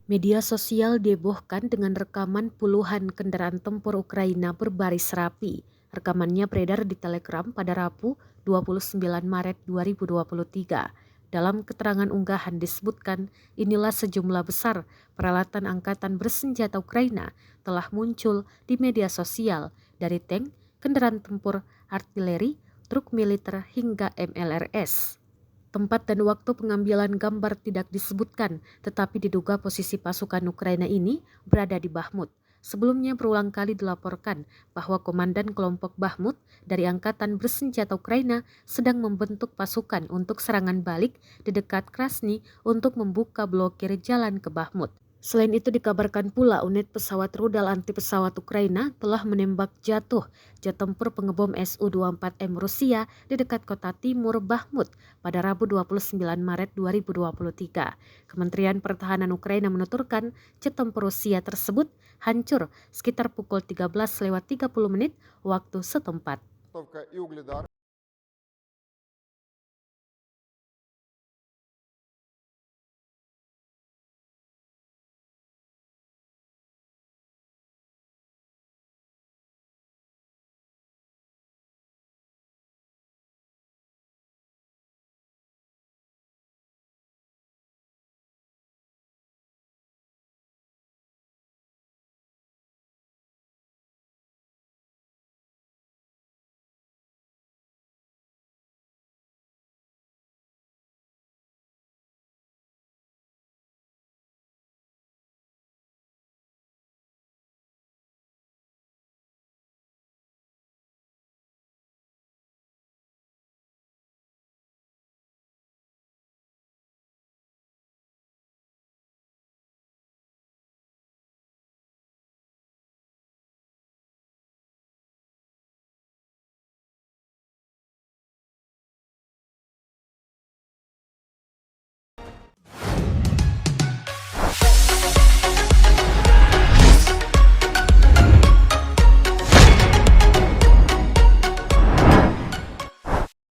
Media sosial dihebohkan dengan rekaman puluhan kendaraan tempur Ukraina berbaris rapi. Rekamannya beredar di Telegram pada Rabu 29 Maret 2023. Dalam keterangan unggahan disebutkan, inilah sejumlah besar peralatan angkatan bersenjata Ukraina telah muncul di media sosial, dari tank, kendaraan tempur, artileri, truk militer hingga MLRS. Tempat dan waktu pengambilan gambar tidak disebutkan, tetapi diduga posisi pasukan Ukraina ini berada di Bakhmut. Sebelumnya berulang kali dilaporkan bahwa komandan kelompok Bakhmut dari Angkatan Bersenjata Ukraina sedang membentuk pasukan untuk serangan balik di dekat Krasny untuk membuka blokir jalan ke Bakhmut. Selain itu dikabarkan pula unit pesawat rudal anti pesawat Ukraina telah menembak jatuh jet tempur pengebom Su-24M Rusia di dekat kota timur Bakhmut pada Rabu 29 Maret 2023. Kementerian Pertahanan Ukraina menuturkan jet tempur Rusia tersebut hancur sekitar pukul 13:30 waktu setempat.